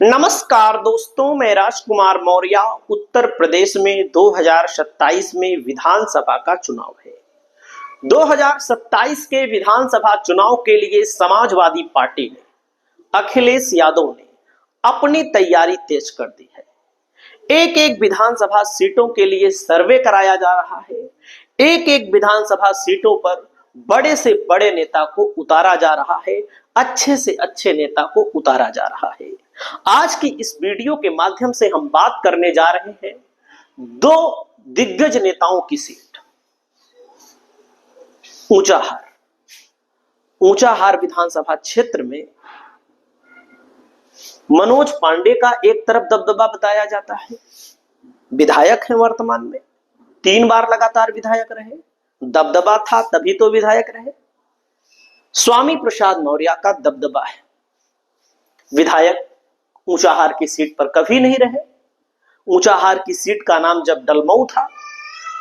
नमस्कार दोस्तों, मैं राजकुमार मौर्य। उत्तर प्रदेश में 2027 में विधानसभा का चुनाव है। 2027 के विधानसभा चुनाव के लिए समाजवादी पार्टी ने, अखिलेश यादव ने अपनी तैयारी तेज कर दी है। एक एक विधानसभा सीटों के लिए सर्वे कराया जा रहा है। एक एक विधानसभा सीटों पर बड़े से बड़े नेता को उतारा जा रहा है, अच्छे से अच्छे नेता को उतारा जा रहा है। आज की इस वीडियो के माध्यम से हम बात करने जा रहे हैं दो दिग्गज नेताओं की सीट। ऊंचाहार विधानसभा क्षेत्र में मनोज पांडे का एक तरफ दबदबा बताया जाता है। विधायक हैं, वर्तमान में 3 बार लगातार विधायक रहे। दबदबा था तभी तो विधायक रहे। स्वामी प्रसाद मौर्य का दबदबा है। विधायक ऊंचाहार की सीट पर कभी नहीं रहे। ऊंचाहार की सीट का नाम जब डलमऊ था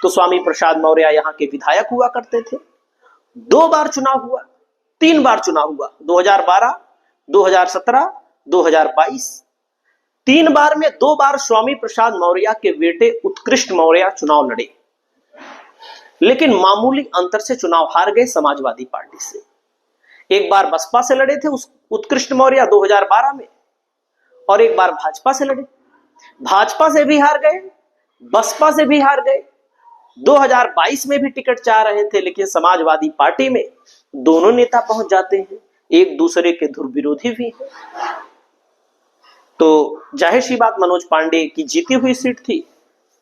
तो स्वामी प्रसाद मौर्य यहां के विधायक हुआ करते थे। 2 बार चुनाव हुआ, 3 बार चुनाव हुआ, 2012, 2017, 2022। 3 बार में 2 बार स्वामी प्रसाद मौर्य के बेटे उत्कृष्ट मौर्य चुनाव लड़े, लेकिन मामूली अंतर से चुनाव हार गए समाजवादी पार्टी से। एक बार बसपा से लड़े थे उत्कृष्ट मौर्य 2012 में, और एक बार भाजपा से लड़े। भाजपा से भी हार गए, बसपा से भी हार गए। 2022 में भी टिकट चाह रहे थे, लेकिन समाजवादी पार्टी में दोनों नेता पहुंच जाते हैं, एक दूसरे के धुर विरोधी भी हैं। तो जाहिर सी बात, मनोज पांडे की जीती हुई सीट थी,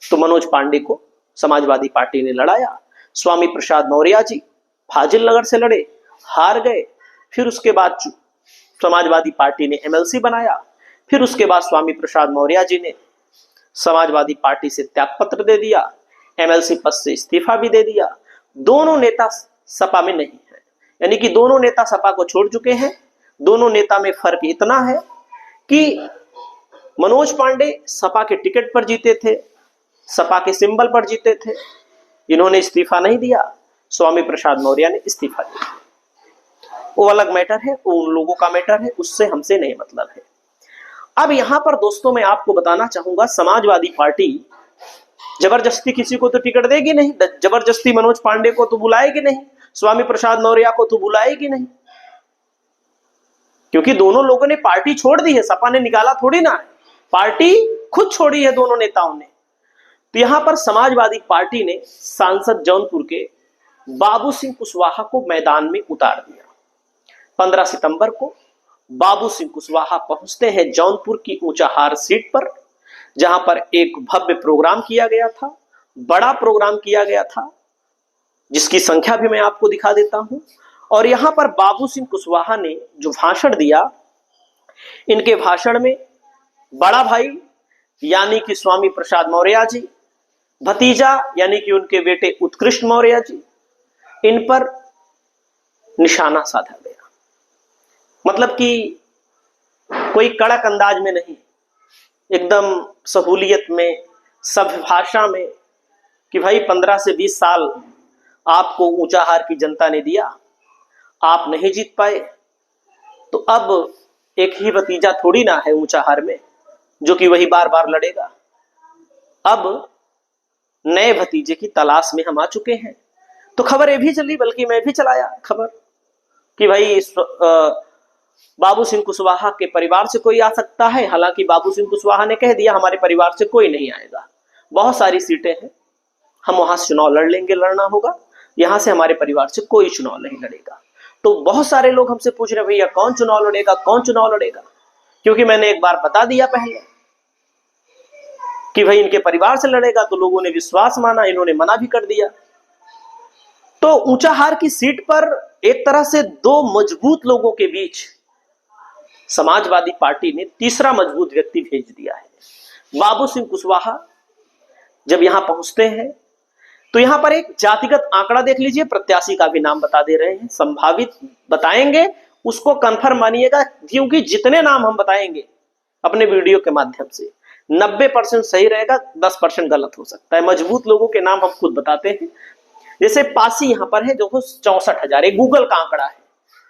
तो मनोज पांडे को समाजवादी पार्टी ने लड़ाया। स्वामी प्रसाद मौर्य जी फाजिल नगर से लड़े, हार गए। फिर उसके बाद समाजवादी पार्टी ने एमएलसी बनाया। फिर उसके बाद स्वामी प्रसाद मौर्य जी ने समाजवादी पार्टी से त्यागपत्र दे दिया, एमएलसी पद से इस्तीफा भी दे दिया। दोनों नेता सपा में नहीं है, यानी कि दोनों नेता सपा को छोड़ चुके हैं। दोनों नेता में फर्क इतना है कि मनोज पांडे सपा के टिकट पर जीते थे, सपा के सिंबल पर जीते थे, इन्होंने इस्तीफा नहीं दिया। स्वामी प्रसाद मौर्य ने इस्तीफा दिया। वो अलग मैटर है, वो उन लोगों का मैटर है, उससे हमसे नहीं मतलब है। अब यहां पर दोस्तों मैं आपको बताना चाहूंगा, समाजवादी पार्टी जबरदस्ती किसी को तो टिकट देगी नहीं, जबरदस्ती मनोज पांडे को तो बुलाएगी नहीं, स्वामी प्रसाद मौर्य को तो बुलाएगी नहीं, क्योंकि दोनों लोगों ने पार्टी छोड़ दी है। सपा ने निकाला थोड़ी ना है, पार्टी खुद छोड़ी है दोनों नेताओं ने। तो यहां पर समाजवादी पार्टी ने सांसद जौनपुर के बाबू सिंह कुशवाहा को मैदान में उतार दिया। 15 सितंबर को बाबू सिंह कुशवाहा पहुंचते हैं जौनपुर की ऊंचाहार सीट पर, जहां पर एक भव्य प्रोग्राम किया गया था, बड़ा प्रोग्राम किया गया था, जिसकी संख्या भी मैं आपको दिखा देता हूं। और यहां पर बाबू सिंह कुशवाहा ने जो भाषण दिया, इनके भाषण में बड़ा भाई यानी कि स्वामी प्रसाद मौर्य जी, भतीजा यानी कि उनके बेटे उत्कृष्ट मौर्य जी, इन पर निशाना साधा गया। मतलब कि कोई कड़क अंदाज में नहीं, एकदम सहूलियत में, सभ्य भाषा में, कि भाई 15 से 20 साल आपको ऊंचाहार की जनता ने दिया, आप नहीं जीत पाए, तो अब एक ही भतीजा थोड़ी ना है ऊंचाहार में जो कि वही बार बार लड़ेगा। अब नए भतीजे की तलाश में हम आ चुके हैं। तो खबर ये भी चली, बल्कि मैं भी चलाया खबर, कि भाई बाबू सिंह कुशवाहा के परिवार से कोई आ सकता है। हालांकि बाबू सिंह कुशवाहा ने कह दिया हमारे परिवार से कोई नहीं आएगा, बहुत सारी सीटें हैं, हम वहां से चुनाव लड़ लेंगे, लड़ना होगा, यहां से हमारे परिवार से कोई चुनाव नहीं लड़ेगा। तो बहुत सारे लोग हमसे पूछ रहे भैया कौन चुनाव लड़ेगा, कौन चुनाव लड़ेगा, क्योंकि मैंने एक बार बता दिया पहले कि भाई इनके परिवार से लड़ेगा, तो लोगों ने विश्वास माना, इन्होंने मना भी कर दिया। तो ऊंचाहार की सीट पर एक तरह से 2 मजबूत लोगों के बीच समाजवादी पार्टी ने तीसरा मजबूत व्यक्ति भेज दिया है। बाबू सिंह कुशवाहा जब यहां पहुंचते हैं तो यहां पर एक जातिगत आंकड़ा देख लीजिए, प्रत्याशी का भी नाम बता दे रहे हैं, संभावित बताएंगे, उसको कंफर्म मानिएगा, क्योंकि जितने नाम हम बताएंगे अपने वीडियो के माध्यम से 90% सही रहेगा, 10% गलत हो सकता है। मजबूत लोगों के नाम हम खुद बताते हैं। जैसे पासी यहां पर है जो 64,000, गूगल का आंकड़ा है,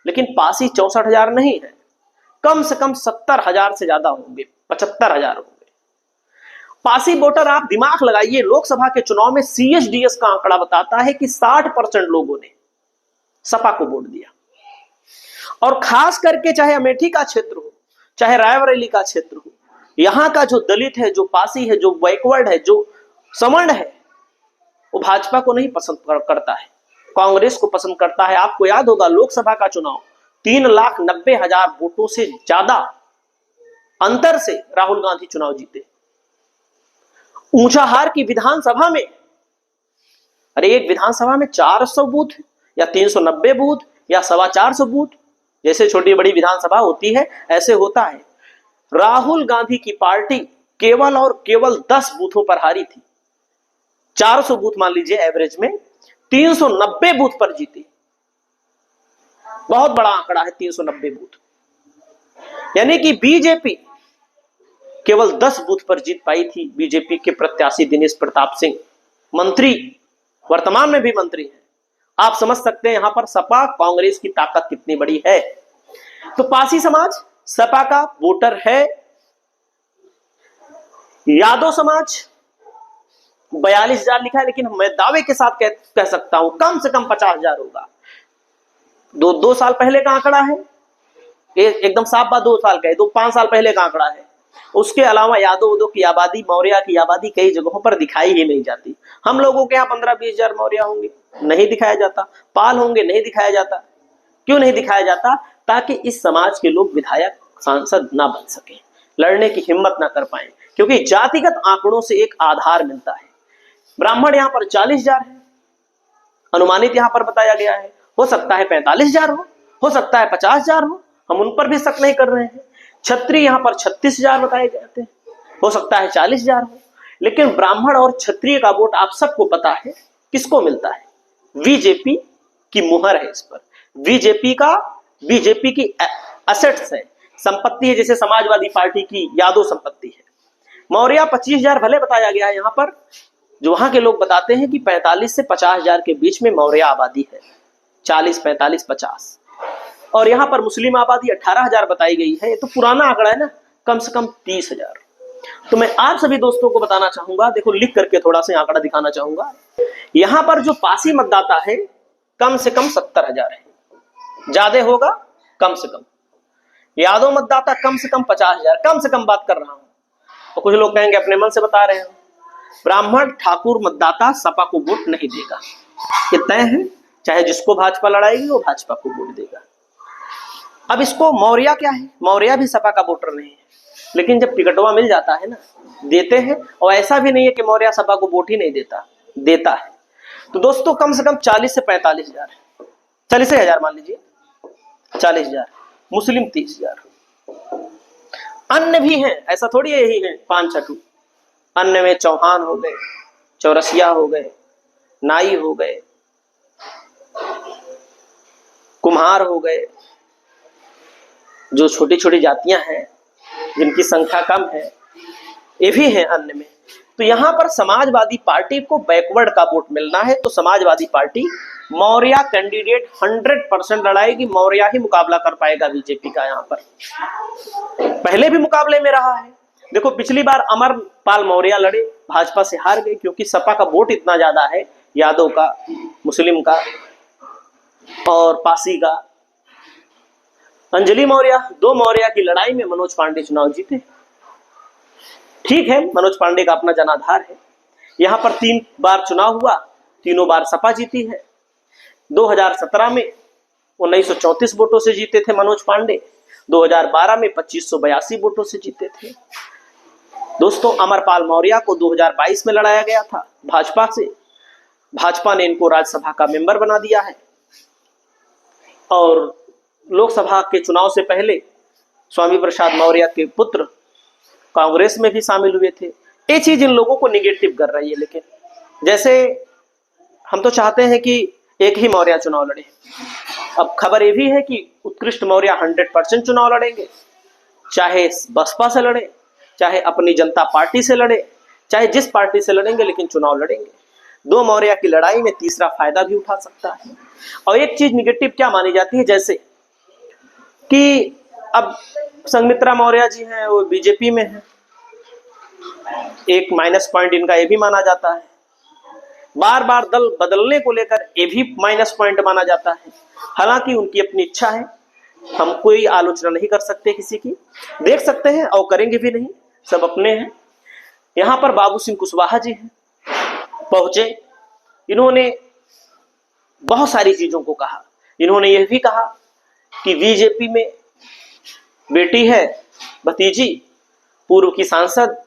लेकिन पासी 64,000 नहीं है, कम से कम 70,000 से ज्यादा होंगे, 75,000 होंगे। पासी वोटर आप दिमाग लगाइए, लोकसभा के चुनाव में CSDS का आंकड़ा बताता है कि 60% लोगों ने सपा को वोट दिया। और खास करके चाहे अमेठी का क्षेत्र हो, चाहे रायबरेली का क्षेत्र हो, यहां का जो दलित है, जो पासी है, जो बैकवर्ड है, जो सवर्ण है, वो भाजपा को नहीं पसंद करता है, कांग्रेस को पसंद करता है। आपको याद होगा लोकसभा का चुनाव 3,90,000 वोटों से ज्यादा अंतर से राहुल गांधी चुनाव जीते। ऊंचाहार की विधानसभा में, अरे एक विधानसभा में 400 बूथ या 390 बूथ या 425 बूथ, जैसे छोटी बड़ी विधानसभा होती है ऐसे होता है। राहुल गांधी की पार्टी केवल और केवल 10 बूथों पर हारी थी। 400 बूथ मान लीजिए एवरेज में, 390 बूथ पर जीती। बहुत बड़ा आंकड़ा है 390 बूथ, यानी कि बीजेपी केवल 10 बूथ पर जीत पाई थी। बीजेपी के प्रत्याशी दिनेश प्रताप सिंह, मंत्री, वर्तमान में भी मंत्री हैं। आप समझ सकते हैं यहां पर सपा कांग्रेस की ताकत कितनी बड़ी है। तो पासी समाज सपा का वोटर है। यादव समाज 42,000 लिखा है, लेकिन मैं दावे के साथ कह सकता हूं कम से कम 50,000 होगा। दो साल पहले का आंकड़ा है, एकदम साफ बात 2 साल का है, 5 साल पहले का आंकड़ा है। उसके अलावा यादव की आबादी, मौर्य की आबादी कई जगहों पर दिखाई ही नहीं जाती। हम लोगों के यहाँ 15-20,000 मौर्य होंगे, नहीं दिखाया जाता। पाल होंगे, नहीं दिखाया जाता। क्यों नहीं दिखाया जाता? ताकि इस समाज के लोग विधायक, सांसद ना बन सके, लड़ने की हिम्मत ना कर पाए, क्योंकि जातिगत आंकड़ों से एक आधार मिलता है। ब्राह्मण यहाँ पर 40,000 है, अनुमानित यहाँ पर बताया गया है। हो सकता है 45,000 हो सकता है 50,000 हो, हम उन पर भी शक नहीं कर रहे हैं। क्षत्रिय यहाँ पर 36,000 बताए जाते हैं, हो सकता है 40,000 हो। लेकिन ब्राह्मण और क्षत्रिय का वोट आप सबको पता है किसको मिलता है? बीजेपी की मुहर है इस पर। बीजेपी की एसेट्स है, संपत्ति है, जैसे समाजवादी पार्टी की यादव संपत्ति है। मौर्य 25,000 भले बताया गया है यहाँ पर, जो वहां के लोग बताते हैं कि 45 से 50,000 के बीच में मौर्य आबादी है, 40, 45, 50। और यहाँ पर मुस्लिम आबादी 18,000 बताई गई है। ये तो पुराना आंकड़ा है ना, कम से कम 30,000। तो मैं आप सभी दोस्तों को बताना चाहूंगा, देखो लिख करके थोड़ा सा आंकड़ा दिखाना चाहूंगा। यहाँ पर जो पासी मतदाता है कम से कम 70,000 है, ज्यादा होगा कम से कम। यादव मतदाता कम से कम 50,000, कम से कम बात कर रहा हूं। तो कुछ लोग कहेंगे अपने मन से बता रहे हैं। ब्राह्मण ठाकुर मतदाता सपा को वोट नहीं देगा, ये तय है। चाहे जिसको भाजपा लड़ाएगी वो भाजपा को वोट देगा। अब इसको मौर्य क्या है? मौर्य भी सपा का वोटर नहीं है, लेकिन जब टिकटवा मिल जाता है ना, देते हैं। और ऐसा भी नहीं है कि मौर्य सपा को वोट ही नहीं देता, देता है। तो दोस्तों कम से कम 40 से 45,000 है, 40,000 मान लीजिए, 40,000। मुस्लिम 30,000। अन्य भी हैं, ऐसा थोड़ी यही है 5-6। अन्य में चौहान हो गए, चौरसिया हो गए, नाई हो गए, कुम्हार हो गए, जो छोटी छोटी जातियां हैं जिनकी संख्या कम है, ये भी हैं अन्य में। तो यहां पर समाजवादी पार्टी को बैकवर्ड का वोट मिलना है, तो समाजवादी पार्टी मौर्य कैंडिडेट 100% लड़ाएगी। मौर्य ही मुकाबला कर पाएगा बीजेपी का। यहां पर पहले भी मुकाबले में रहा है। देखो पिछली बार अमरपाल मौर्य लड़े, भाजपा से हार गए, क्योंकि सपा का वोट इतना ज्यादा है, यादव का, मुस्लिम का और पासी का। अंजलि मौर्य, 2 मौर्य की लड़ाई में मनोज पांडे चुनाव जीते। ठीक है, मनोज पांडे का अपना जनाधार है। यहां पर 3 बार चुनाव हुआ, तीनों बार सपा जीती है। 2017 में 1934 वोटों से जीते थे मनोज पांडे, 2012 में 2582 वोटों से जीते थे। दोस्तों अमरपाल मौर्य को 2022 में लड़ाया गया था भाजपा से। भाजपा ने इनको राज्यसभा का मेंबर बना दिया है, और लोकसभा के चुनाव से पहले स्वामी प्रसाद मौर्य के पुत्र कांग्रेस में भी शामिल हुए थे। ये चीज इन लोगों को निगेटिव कर रही है। लेकिन जैसे हम तो चाहते हैं कि एक ही मौर्य चुनाव लड़े। अब खबर ये भी है कि उत्कृष्ट मौर्य 100% चुनाव लड़ेंगे, चाहे बसपा से लड़े, चाहे अपनी जनता पार्टी से लड़े, चाहे जिस पार्टी से लड़ेंगे, लेकिन चुनाव लड़ेंगे। 2 मौर्य की लड़ाई में तीसरा फायदा भी उठा सकता है। और एक चीज निगेटिव क्या मानी जाती है, जैसे कि अब संघमित्रा मौर्य जी हैं वो बीजेपी में है, एक माइनस पॉइंट इनका ये भी माना जाता है। बार बार दल बदलने को लेकर ये भी माइनस पॉइंट माना जाता है। हालांकि उनकी अपनी इच्छा है, हम कोई आलोचना नहीं कर सकते किसी की, देख सकते हैं और करेंगे भी नहीं, सब अपने हैं। यहां पर बाबू सिंह कुशवाहा जी हैं, पहुंचे, इन्होंने बहुत सारी चीजों को कहा। इन्होंने यह भी कहा कि बीजेपी में बेटी है, भतीजी पूर्व की सांसद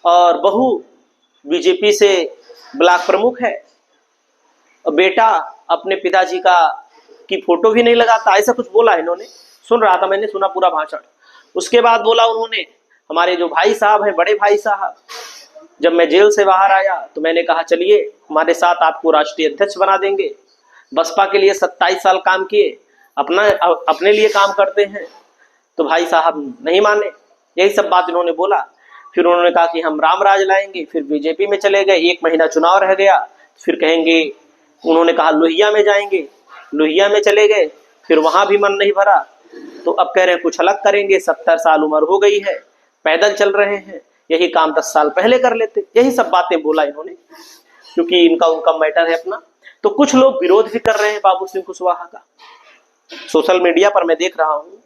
और बहू बीजेपी से ब्लॉक प्रमुख है, और बेटा अपने पिताजी की फोटो भी नहीं लगाता, ऐसा कुछ बोला इन्होंने। सुन रहा था, मैंने सुना पूरा भाषण। उसके बाद बोला उन्होंने, हमारे जो भाई साहब हैं, बड़े भाई साहब, जब मैं जेल से बाहर आया तो मैंने कहा चलिए हमारे साथ आपको राष्ट्रीय अध्यक्ष बना देंगे। बसपा के लिए 27 साल काम किए, अपने लिए काम करते हैं, तो भाई साहब नहीं माने। यही सब बात इन्होंने बोला। फिर उन्होंने कहा कि हम राम राज लाएंगे, फिर बीजेपी में चले गए। 1 महीना चुनाव रह गया, फिर कहेंगे, उन्होंने कहा लोहिया में जाएंगे, लोहिया में चले गए, फिर वहां भी मन नहीं भरा, तो अब कह रहे हैं कुछ अलग करेंगे। 70 साल उम्र हो गई है, पैदल चल रहे हैं, यही काम 10 साल पहले कर लेते। यही सब बातें बोला इन्होंने, क्योंकि इनका उनका मैटर है अपना। तो कुछ लोग विरोध भी कर रहे हैं बाबू सिंह कुशवाहा का। सोशल मीडिया पर मैं देख रहा हूं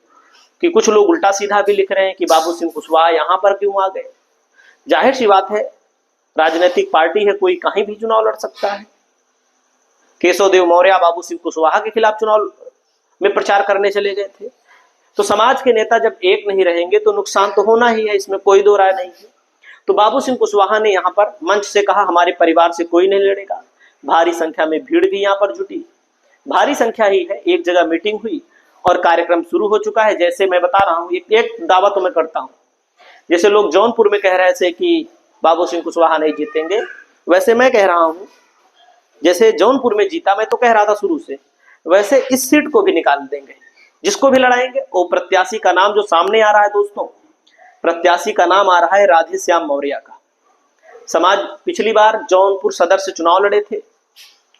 कि कुछ लोग उल्टा सीधा भी लिख रहे हैं कि बाबू सिंह कुशवाहा यहां पर क्यों आ गए। जाहिर सी बात है, राजनीतिक पार्टी है, कोई कहीं भी चुनाव लड़ सकता है। केशव देव मौर्य बाबू सिंह कुशवाहा के खिलाफ चुनाव में प्रचार करने चले गए थे। तो समाज के नेता जब एक नहीं रहेंगे तो नुकसान तो होना ही है, इसमें कोई दो राय नहीं है। तो बाबू सिंह कुशवाहा ने यहाँ पर मंच से कहा हमारे परिवार से कोई नहीं लड़ेगा। भारी संख्या में भीड़ भी यहाँ पर जुटी, भारी संख्या ही है। एक जगह मीटिंग हुई और कार्यक्रम शुरू हो चुका है। जैसे मैं बता रहा हूँ, एक दावा तो मैं करता हूँ, जैसे लोग जौनपुर में कह रहे थे कि बाबू सिंह कुशवाहा नहीं जीतेंगे, वैसे मैं कह रहा हूँ जैसे जौनपुर में जीता, मैं तो कह रहा था शुरू से, वैसे इस सीट को भी निकाल देंगे। जिसको भी लड़ाएंगे वो प्रत्याशी का नाम जो सामने आ रहा है दोस्तों, प्रत्याशी का नाम आ रहा है राधेश्याम मौर्य का। समाज पिछली बार जौनपुर सदर से चुनाव लड़े थे,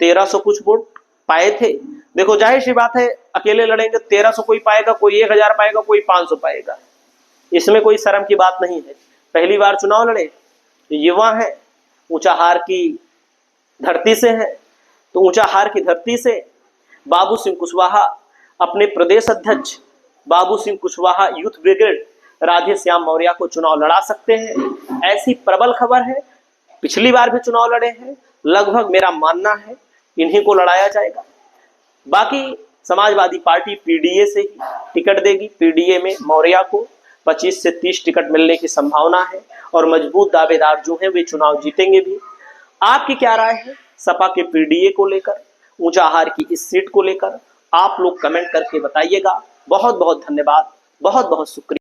1300 कुछ वोट पाए थे। देखो जाहिर सी बात है, अकेले लड़ेंगे 1300 कोई पाएगा, कोई 1000 पाएगा, कोई 500 पाएगा, इसमें कोई शर्म की बात नहीं है। पहली बार चुनाव लड़े, युवा है, ऊंचाहार की धरती से है, तो ऊंचाहार की धरती से बाबू सिंह कुशवाहा अपने प्रदेश अध्यक्ष बाबू सिंह कुशवाहा यूथ ब्रिगेड राधेश्याम मौर्य को चुनाव लड़ा सकते हैं, ऐसी प्रबल खबर है। पिछली बार भी चुनाव लड़े हैं, लगभग मेरा मानना है इन्हीं को लड़ाया जाएगा। बाकी समाजवादी पार्टी पीडीए से ही टिकट देगी। पीडीए में मौर्य को 25 से 30 टिकट मिलने की संभावना है और मजबूत दावेदार जो हैं वे चुनाव जीतेंगे भी। आपकी क्या राय है सपा के पीडीए को लेकर, ऊंचाहार की इस सीट को लेकर? आप लोग कमेंट करके बताइएगा। बहुत बहुत धन्यवाद, बहुत बहुत शुक्रिया।